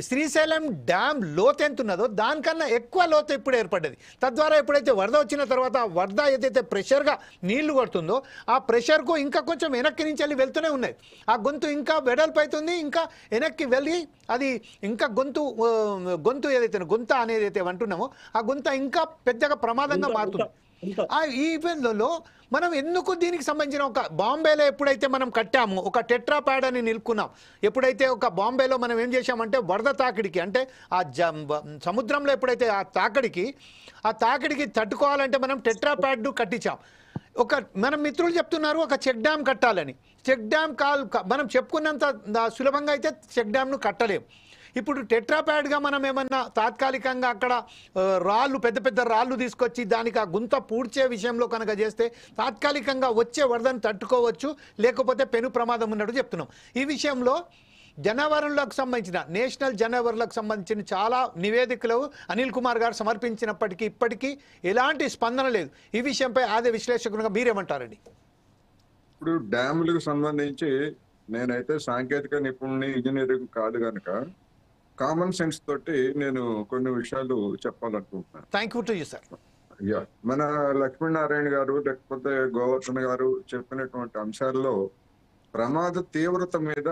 Srisailam dam లోతు ఎంత ఉన్నదో దానికన్నా ఎక్కువ లోతు ఇప్పుడు ఏర్పడ్డది. తద్వారా ఎప్పుడైతే వరద వచ్చిన తర్వాత వరద ఏదైతే ప్రెషర్గా నీళ్లు కొడుతుందో ఆ ప్రెషర్కు ఇంకా కొంచెం వెనక్కి నుంచి వెళ్ళి వెళ్తూనే ఉన్నాయి. ఆ గొంతు ఇంకా వెడల్పు అవుతుంది, ఇంకా వెనక్కి వెళ్ళి అది ఇంకా గొంతు ఏదైతే గొంత అనేది అయితే అంటున్నామో ఆ గొంత ఇంకా పెద్దగా ప్రమాదంగా మారుతుంది. ఈ ఈవెంట్లలో మనం ఎందుకు దీనికి సంబంధించిన ఒక బాంబేలో ఎప్పుడైతే మనం కట్టాము ఒక టెట్రా ప్యాడ్ అని నిలుపుకున్నాం, ఎప్పుడైతే ఒక బాంబేలో మనం ఏం చేశామంటే వరద తాకిడికి అంటే ఆ సముద్రంలో ఎప్పుడైతే ఆ తాకిడికి తట్టుకోవాలంటే మనం టెట్రా ప్యాడ్ కట్టించాం. మనం మిత్రులు చెప్తున్నారు ఒక చెక్ డ్యామ్ కట్టాలని. చెక్ డ్యామ్ మనం చెప్పుకున్నంత సులభంగా అయితే చెక్ డ్యామ్ను కట్టలేము. ఇప్పుడు టెట్రాప్యాడ్గా మనం ఏమన్నా తాత్కాలికంగా అక్కడ పెద్ద పెద్ద రాళ్ళు తీసుకొచ్చి దానికి ఆ గుంత పూడ్చే విషయంలో కనుక చేస్తే తాత్కాలికంగా వచ్చే వరదను తట్టుకోవచ్చు, లేకపోతే పెను ప్రమాదం ఉన్నట్టు చెప్తున్నాం. ఈ విషయంలో జనవరులకు సంబంధించిన నేషనల్ జనవరులకు సంబంధించిన చాలా నివేదికలు అనిల్ కుమార్ గారు సమర్పించినప్పటికీ ఇప్పటికీ ఎలాంటి స్పందన లేదు. ఈ విషయంపై ఆదే విశ్లేషకులుగా మీరేమంటారండి? ఇప్పుడు డ్యాములకు సంబంధించి నేనైతే సాంకేతిక నిపుణుని ఇంజనీరింగ్ కాదు కనుక కామన్ సెన్స్ తోటి నేను కొన్ని విషయాలు చెప్పాలనుకుంటున్నాను. Thank you to you sir. మన లక్ష్మీనారాయణ గారు లేకపోతే గోవర్ధన్ గారు చెప్పినటువంటి అంశాల్లో ప్రమాద తీవ్రత మీద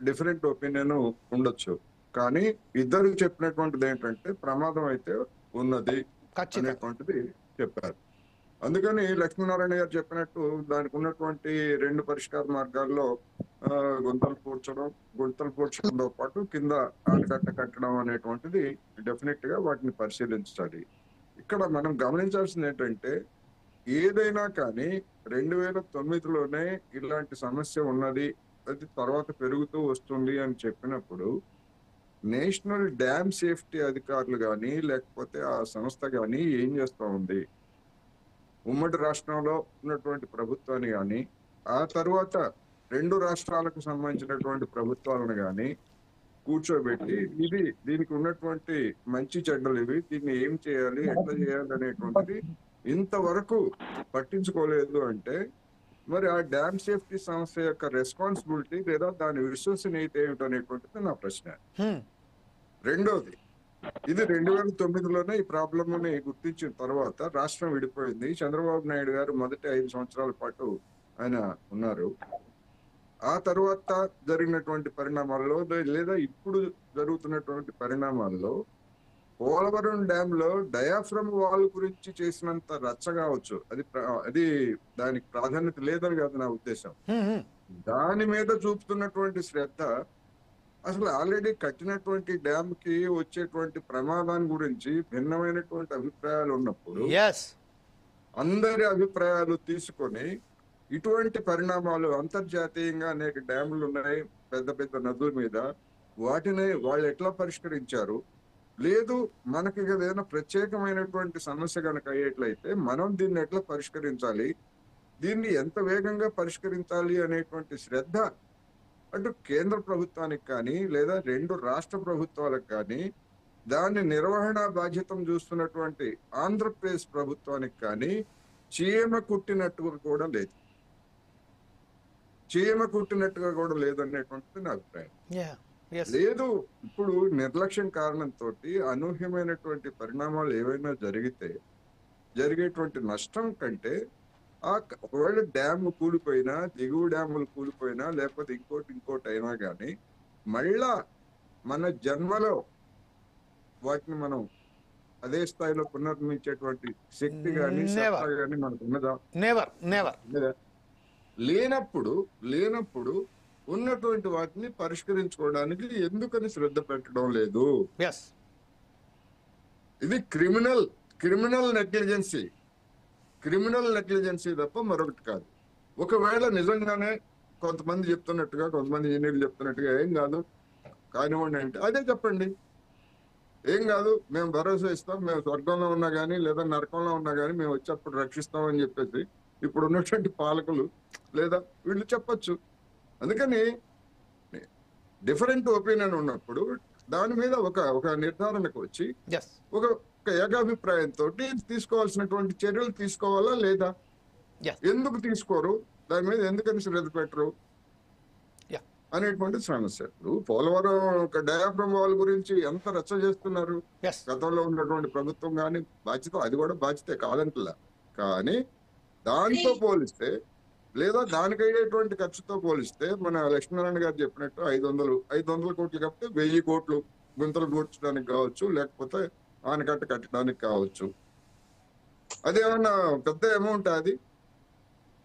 డిఫరెంట్ ఒపీనియన్ ఉండొచ్చు, కానీ ఇద్దరు చెప్పినటువంటిది ఏంటంటే ప్రమాదం అయితే ఉన్నది అనేటువంటిది చెప్పారు. అందుకని లక్ష్మీనారాయణ గారు చెప్పినట్టు దానికి ఉన్నటువంటి 2 పరిష్కార మార్గాల్లో గుంతలు పూడ్చడంతో పాటు కింద ఆనకట్ట కట్టడం అనేటువంటిది డెఫినెట్ గా వాటిని పరిశీలించాలి. ఇక్కడ మనం గమనించాల్సింది ఏంటంటే ఏదైనా కానీ 2009లోనే ఇలాంటి సమస్య ఉన్నది, అది తర్వాత పెరుగుతూ వస్తుంది అని చెప్పినప్పుడు నేషనల్ డ్యామ్ సేఫ్టీ అధికారులు కానీ లేకపోతే ఆ సంస్థ కానీ ఏం చేస్తా ఉంది, ఉమ్మడి రాష్ట్రంలో ఉన్నటువంటి ప్రభుత్వాన్ని కానీ ఆ తర్వాత 2 రాష్ట్రాలకు సంబంధించినటువంటి ప్రభుత్వాలను కానీ కూర్చోబెట్టి దీనికి ఉన్నటువంటి మంచి చెడ్డలు ఇవి, దీన్ని ఏం చేయాలి, ఎట్లా చేయాలి అనేటువంటిది ఇంతవరకు పట్టించుకోలేదు అంటే మరి ఆ డ్యామ్ సేఫ్టీ సంస్థ యొక్క రెస్పాన్సిబిలిటీ లేదా దాని విశ్వసనీయత ఏమిటనేటువంటిది నా ప్రశ్న. రెండోది, ఇది 2009లోనే ఈ ప్రాబ్లంని గుర్తించిన తర్వాత రాష్ట్రం విడిపోయింది. చంద్రబాబు నాయుడు గారు మొదటి 5 సంవత్సరాల పాటు ఆయన ఉన్నారు. ఆ తర్వాత జరిగినటువంటి పరిణామాల్లో లేదా ఇప్పుడు జరుగుతున్నటువంటి పరిణామాల్లో పోలవరం డ్యామ్ లో డయాఫ్రమ్ వాల్ గురించి చేసినంత రచ్చ కావచ్చు, అది దానికి ప్రాధాన్యత లేదని కాదు నా ఉద్దేశం. దాని మీద చూపుతున్నటువంటి శ్రద్ధ అసలు ఆల్రెడీ కట్టినటువంటి డ్యామ్ కి వచ్చేటువంటి ప్రమాదాన్ని గురించి భిన్నమైనటువంటి అభిప్రాయాలు ఉన్నప్పుడు అందరి అభిప్రాయాలు తీసుకొని ఇటువంటి పరిణామాలు అంతర్జాతీయంగా అనేక డ్యాములు ఉన్నాయి పెద్ద పెద్ద నదుల మీద, వాటిని వాళ్ళు ఎట్లా పరిష్కరించారు, లేదు మనకి ఏదైనా ప్రత్యేకమైనటువంటి సమస్య కనుక అయ్యేట్లయితే మనం దీన్ని ఎట్లా పరిష్కరించాలి, దీన్ని ఎంత వేగంగా పరిష్కరించాలి అనేటువంటి శ్రద్ధ అటు కేంద్ర ప్రభుత్వానికి కానీ లేదా 2 రాష్ట్ర ప్రభుత్వాలకు కానీ దాని నిర్వహణ బాధ్యతను చూస్తున్నటువంటి ఆంధ్రప్రదేశ్ ప్రభుత్వానికి కానీ చీమ కుట్టినట్టుగా కూడా లేదనేటువంటిది నా అభిప్రాయం. లేదు, ఇప్పుడు నిర్లక్ష్యం కారణంతో అనూహ్యమైనటువంటి పరిణామాలు ఏవైనా జరిగేటువంటి నష్టం కంటే ఒకవేళ డ్యామ్ కూలిపోయినా, దిగువ డ్యాములు కూలిపోయినా, లేకపోతే ఇంకోటి అయినా కానీ మళ్ళా మన జన్మలో వాటిని మనం అదే స్థాయిలో పునర్నిర్మించేటువంటి శక్తి కానీ మనకు ఉన్నదా? లేనప్పుడు ఉన్నటువంటి వాటిని పరిష్కరించుకోవడానికి ఎందుకని శ్రద్ధ పెట్టడం లేదు? ఇది క్రిమినల్ నెగ్లిజెన్సీ తప్ప మరొకటి కాదు. ఒకవేళ నిజంగానే కొంతమంది చెప్తున్నట్టుగా, కొంతమంది ఇంజనీర్లు చెప్తున్నట్టుగా ఏం కాదు కానివ్వండి అంటే అదే చెప్పండి, ఏం కాదు, మేము భరోసా ఇస్తాం, మేము స్వర్గంలో ఉన్నా కానీ లేదా నరకంలో ఉన్నా కానీ మేము వచ్చేప్పుడు రక్షిస్తామని చెప్పేసి ఇప్పుడు ఉన్నటువంటి పాలకులు లేదా వీళ్ళు చెప్పచ్చు. అందుకని డిఫరెంట్ ఒపీనియన్ ఉన్నప్పుడు దాని మీద ఒక నిర్ధారణకు వచ్చి ఒక ఏకాభిప్రాయంతో తీసుకోవాల్సినటువంటి చర్యలు తీసుకోవాలా లేదా? ఎందుకు తీసుకోరు? దాని మీద ఎందుకని శ్రద్ధ పెట్టరు? అనేటువంటి సమస్య. ఇప్పుడు పోలవరం ఒక డయాఫ్రమ్ వాల్ గురించి ఎంత రచ్చ చేస్తున్నారు ఎస్ గతంలో ఉన్నటువంటి ప్రభుత్వం, కానీ బాధ్యత, అది కూడా బాధ్యతే కాదంటలా. కానీ దాంతో పోలిస్తే లేదా దానికి అయ్యేటువంటి ఖర్చుతో పోలిస్తే మన లక్ష్మీనారాయణ గారు చెప్పినట్టు 500 కోట్లు కాకపోతే 1000 కోట్లు గుంతలు పూడ్చడానికి కావచ్చు, లేకపోతే ఆనకట్ట కట్టడానికి కావచ్చు. అదేమన్నా పెద్ద అమౌంట్? అది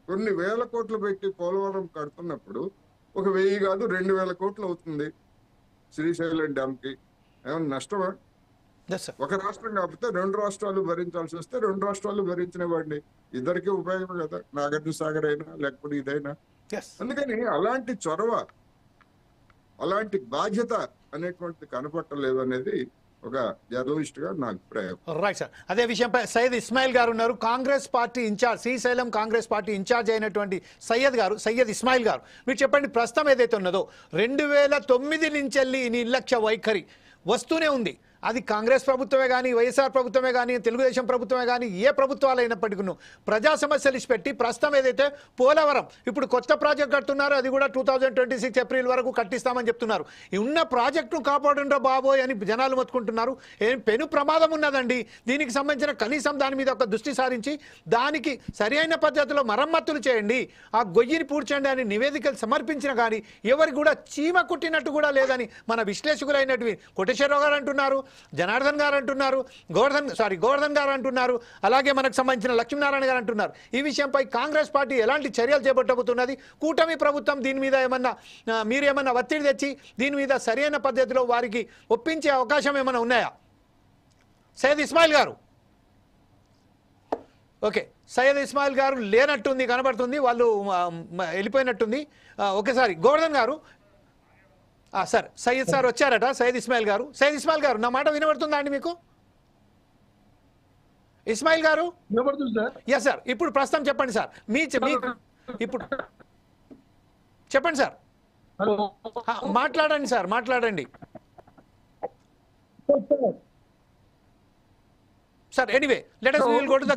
కొన్ని వేల కోట్లు పెట్టి పోలవరం కడుతున్నప్పుడు ఒక 1000 కాదు 2000 కోట్లు అవుతుంది శ్రీశైలం డ్యామ్ కి. ఏమన్నా నష్టమా? ఎస్ సార్ ఒక రాష్ట్రం కాకపోతే 2 రాష్ట్రాలు భరించాల్సి వస్తే 2 రాష్ట్రాలు భరించిన వాడిని. ఇద్దరికి ఉపయోగం కదా, నాగార్జున సాగర్ అయినా లేకపోతే ఇదైనా. ఎస్ అందుకని అలాంటి చొరవ, అలాంటి బాధ్యత అనేటువంటిది కనపట్టలేదు అనేది ఒక జర్నలిస్ట్ గా నా అభిప్రాయం. Right sir. అదే విషయంపై సయ్యద్ ఇస్మాయిల్ గారు ఉన్నారు, Congress party incharge, Srisailam Congress party incharge అయినటువంటి సయ్యద్ ఇస్మాయిల్ గారు, మీరు చెప్పండి, ప్రస్తుతం ఏదైతే ఉన్నదో 2009 నుంచి వెళ్ళి ఈ నిర్లక్ష్య వైఖరి వస్తూనే ఉంది. అది కాంగ్రెస్ ప్రభుత్వమే కానీ, వైఎస్ఆర్ ప్రభుత్వమే కానీ, తెలుగుదేశం ప్రభుత్వమే కానీ, ఏ ప్రభుత్వాలు అయినప్పటికీ ప్రజా సమస్యలు ఇచ్చిపెట్టి ప్రస్తుతం ఏదైతే పోలవరం ఇప్పుడు కొత్త ప్రాజెక్ట్ కడుతున్నారు, అది కూడా 2026 ఏప్రిల్ వరకు కట్టిస్తామని చెప్తున్నారు. ఈ ఉన్న ప్రాజెక్టును కాపాడుండ్రా బాబోయ్ అని జనాలు మొత్తుకుంటున్నారు. ఏం పెను ప్రమాదం ఉన్నదండి. దీనికి సంబంధించిన కనీసం దాని మీద ఒక దృష్టి సారించి దానికి సరి అయిన పద్ధతిలో మరమ్మతులు చేయండి, ఆ గొయ్యిని పూడ్చండి అని నివేదికలు సమర్పించిన కానీ ఎవరికి కూడా చీమ కుట్టినట్టు కూడా లేదని మన విశ్లేషకులైనటువంటి కోటేశ్వరరావు గారు అంటున్నారు, జనార్దన్ గారు అంటున్నారు, గోవర్ధన్ గారు అంటున్నారు, అలాగే మనకు సంబంధించిన లక్ష్మీనారాయణ గారు అంటున్నారు. ఈ విషయంపై కాంగ్రెస్ పార్టీ ఎలాంటి చర్యలు చేపట్టబోతున్నది? కూటమి ప్రభుత్వం దీని మీద ఏమన్నా మీరేమన్నా ఒత్తిడి తెచ్చి దీని మీద సరైన పద్ధతిలో వారికి ఒప్పించే అవకాశం ఏమైనా ఉన్నాయా? సయ్యద్ ఇస్మాయిల్ గారు. ఓకే, సయ్యద్ ఇస్మాయిల్ గారు లేనట్టుంది, కనబడుతుంది, వాళ్ళు వెళ్ళిపోయినట్టుంది. ఒకసారి గోవర్ధన్ గారు. సార్, సయ్యద్ సార్ వచ్చారట, సయ్యద్ ఇస్మాయిల్ గారు. సయ్యద్ ఇస్మాయిల్ గారు, నా మాట వినబడుతుందా అండి మీకు? ఇస్మాయిల్ గారు వినబడుతుంది సార్. Yes sir. ఇప్పుడు ప్రస్తుతం చెప్పండి సార్, ఇప్పుడు చెప్పండి సార్. హలో మాట్లాడండి సార్, మాట్లాడండి sir. Anyway, let us we will go to the